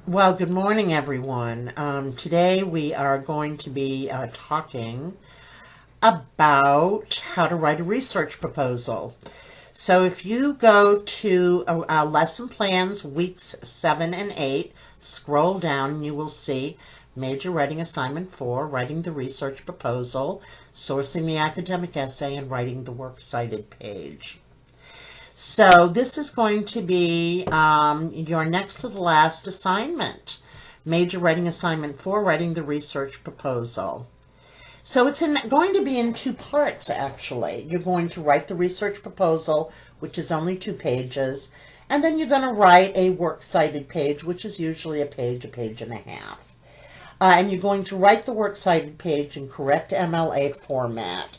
Well, good morning, everyone. Today we are going to be talking about how to write a research proposal. So if you go to lesson plans, weeks 7 and 8, scroll down, you will see major writing assignment 4, writing the research proposal, sourcing the academic essay, and writing the works cited page. So this is going to be your next to the last assignment. Major writing assignment 4, writing the research proposal. So it's going to be in two parts, actually. You're going to write the research proposal, which is only 2 pages, and then you're going to write a works cited page, which is usually a page and a half. And you're going to write the works cited page in correct MLA format.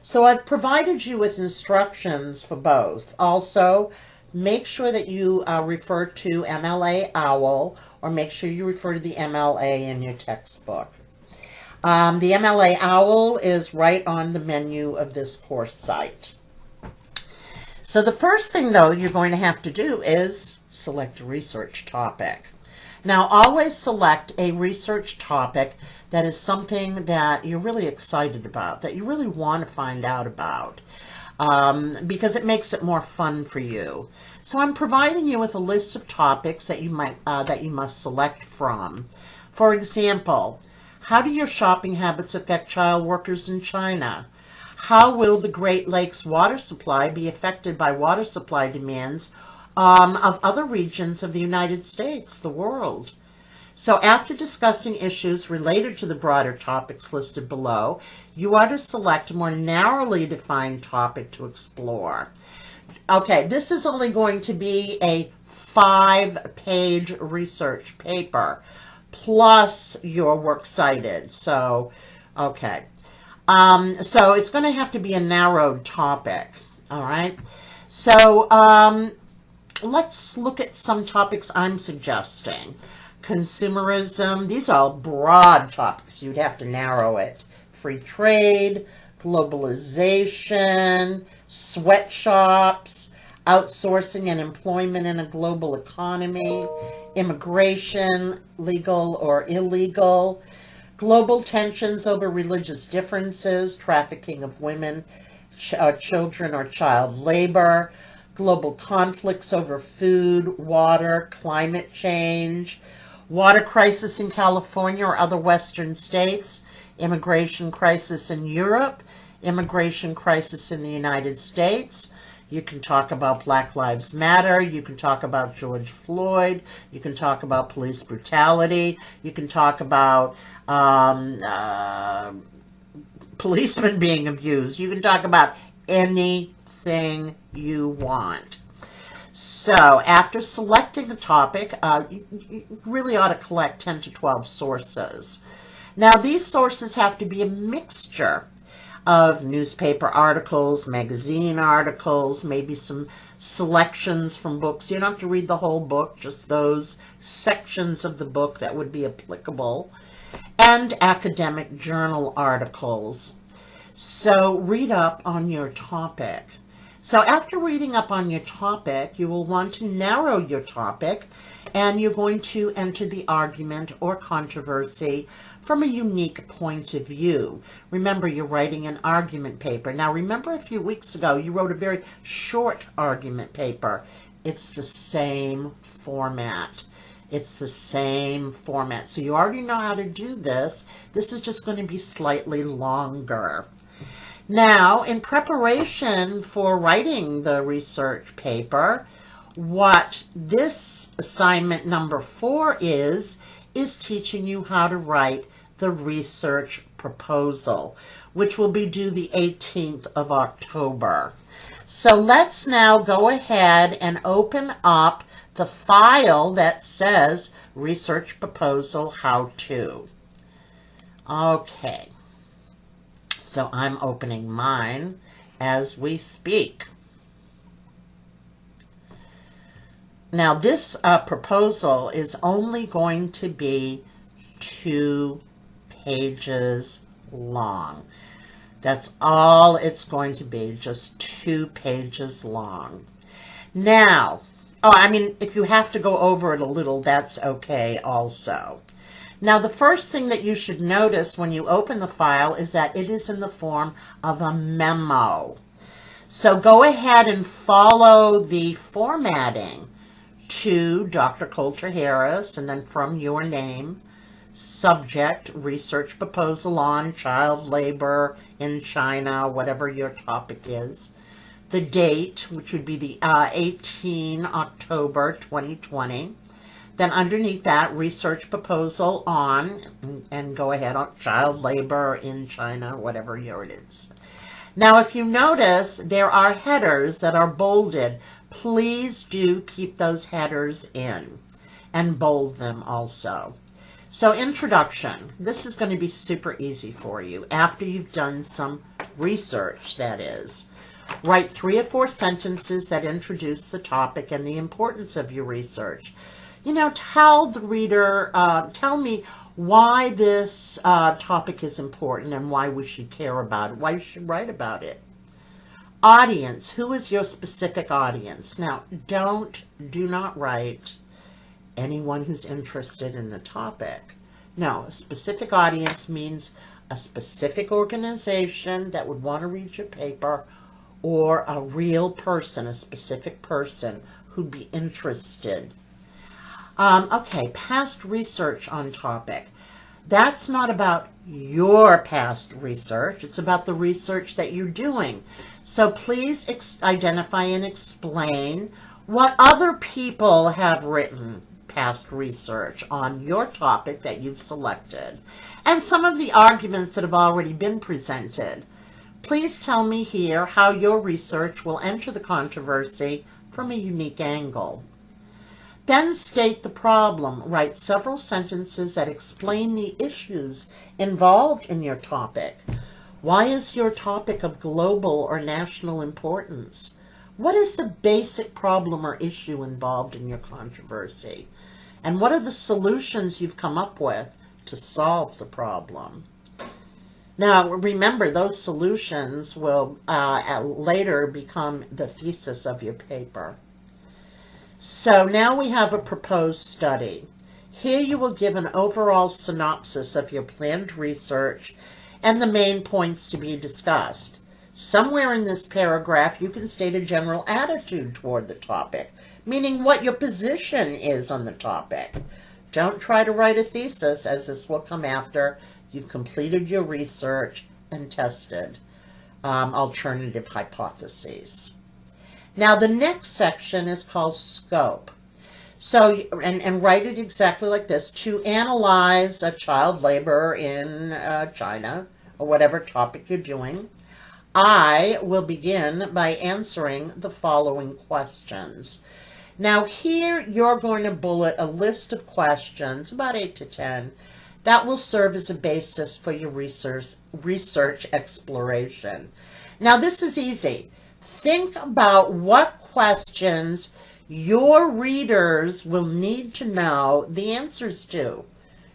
So I've provided you with instructions for both. Also, make sure that you refer to MLA OWL, or make sure you refer to the MLA in your textbook. The MLA OWL is right on the menu of this course site. So the first thing, though, you're going to have to do is select a research topic. Now, always select a research topic that is something that you're really excited about, that you really want to find out about, because it makes it more fun for you. So I'm providing you with a list of topics that you must select from. For example, how do your shopping habits affect child workers in China? How will the Great Lakes water supply be affected by water supply demands of other regions of the United States, the world? So after discussing issues related to the broader topics listed below, you are to select a more narrowly defined topic to explore. Okay, this is only going to be a 5-page research paper plus your works cited. So, okay. So it's going to have to be a narrowed topic. All right. So let's look at some topics I'm suggesting. Consumerism, these are all broad topics. You'd have to narrow it. Free trade, globalization, sweatshops, outsourcing and employment in a global economy, immigration, legal or illegal, global tensions over religious differences, trafficking of women, children, or child labor, global conflicts over food, water, climate change, water crisis in California or other Western states, immigration crisis in Europe, immigration crisis in the United States. You can talk about Black Lives Matter. You can talk about George Floyd. You can talk about police brutality. You can talk about policemen being abused. You can talk about anything you want. So after selecting a topic, you really ought to collect 10 to 12 sources. Now, these sources have to be a mixture of newspaper articles, magazine articles, maybe some selections from books. You don't have to read the whole book, just those sections of the book that would be applicable, and academic journal articles. So read up on your topic. So after reading up on your topic, you will want to narrow your topic, and you're going to enter the argument or controversy from a unique point of view. Remember, you're writing an argument paper. Now, remember a few weeks ago, you wrote a very short argument paper. It's the same format. It's the same format. So you already know how to do this. This is just going to be slightly longer. Now, in preparation for writing the research paper, what this assignment number 4 is teaching you how to write the research proposal, which will be due the 18th of October. So let's now go ahead and open up the file that says Research Proposal How To. Okay. So I'm opening mine as we speak. Now this proposal is only going to be 2 pages long. That's all it's going to be, just 2 pages long. Now, Oh, I mean, if you have to go over it a little, that's okay also. Now, the first thing that you should notice when you open the file is that it is in the form of a memo. So go ahead and follow the formatting to Dr. Coulter-Harris, and then from your name, subject, research proposal on child labor in China, whatever your topic is. The date, which would be the 18 October 2020. Then underneath that, research proposal on, and go ahead on child labor in China, whatever year it is. Now, if you notice, there are headers that are bolded. Please do keep those headers in and bold them also. So, introduction. This is going to be super easy for you after you've done some research, that is. Write 3 or 4 sentences that introduce the topic and the importance of your research. You know, tell the reader, tell me why this topic is important and why we should care about it, why you should write about it. Audience, who is your specific audience? Now, do not write anyone who's interested in the topic. No, a specific audience means a specific organization that would want to read your paper, or a real person, a specific person who'd be interested. Okay, past research on topic. That's not about your past research. It's about the research that you're doing. So please identify and explain what other people have written past research on your topic that you've selected, and some of the arguments that have already been presented. Please tell me here how your research will enter the controversy from a unique angle. Then state the problem. Write several sentences that explain the issues involved in your topic. Why is your topic of global or national importance? What is the basic problem or issue involved in your controversy? And what are the solutions you've come up with to solve the problem? Now, remember, those solutions will later become the thesis of your paper. So now we have a proposed study. Here you will give an overall synopsis of your planned research and the main points to be discussed. Somewhere in this paragraph, you can state a general attitude toward the topic, meaning what your position is on the topic. Don't try to write a thesis, as this will come after you've completed your research and tested alternative hypotheses. Now, the next section is called scope. So, and write it exactly like this: to analyze child labor in China, or whatever topic you're doing, I will begin by answering the following questions. Now, here you're going to bullet a list of questions, about 8 to 10, that will serve as a basis for your research exploration. Now, this is easy. Think about what questions your readers will need to know the answers to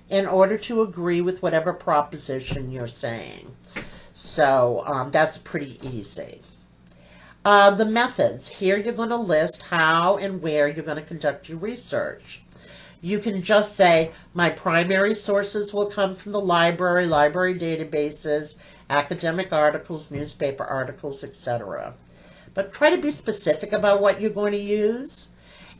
in order to agree with whatever proposition you're saying. So that's pretty easy. The methods. Here you're going to list how and where you're going to conduct your research. You can just say, my primary sources will come from the library databases, academic articles, newspaper articles, etc. But try to be specific about what you're going to use.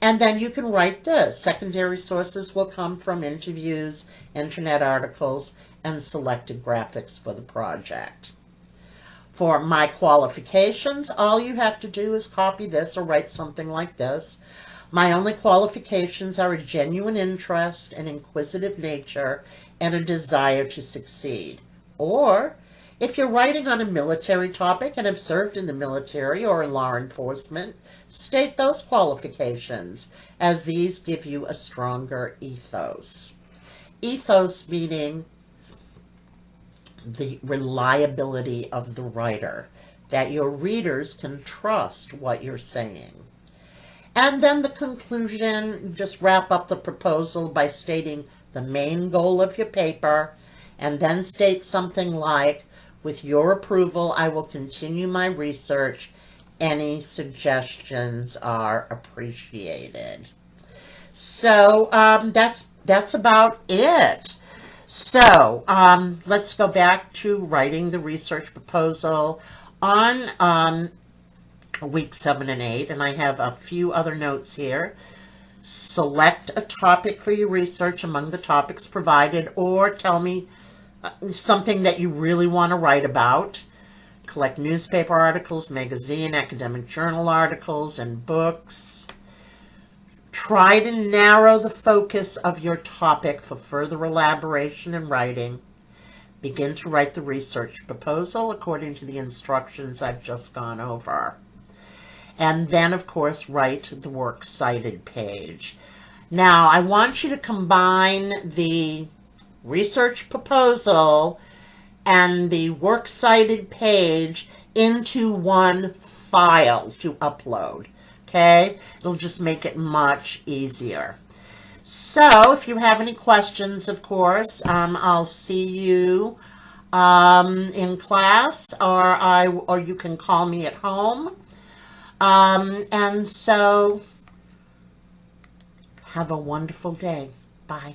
And then you can write this: secondary sources will come from interviews, internet articles, and selected graphics for the project. For my qualifications, all you have to do is copy this or write something like this. My only qualifications are a genuine interest, an inquisitive nature, and a desire to succeed. Or, if you're writing on a military topic and have served in the military or in law enforcement, state those qualifications, as these give you a stronger ethos. Ethos meaning the reliability of the writer, that your readers can trust what you're saying. And then the conclusion, just wrap up the proposal by stating the main goal of your paper, and then state something like, with your approval, I will continue my research Any suggestions are appreciated. So that's about it. So let's go back to writing the research proposal on week 7 and 8, and I have a few other notes here. Select a topic for your research among the topics provided, or tell me something that you really want to write about. Collect newspaper articles, magazine, academic journal articles, and books. Try to narrow the focus of your topic for further elaboration and writing. Begin to write the research proposal according to the instructions I've just gone over. And then, of course, write the works cited page. Now, I want you to combine the research proposal and the works cited page into one file to upload. Okay? It'll just make it much easier. So, if you have any questions, of course, I'll see you in class, or you can call me at home. And so, have a wonderful day. Bye.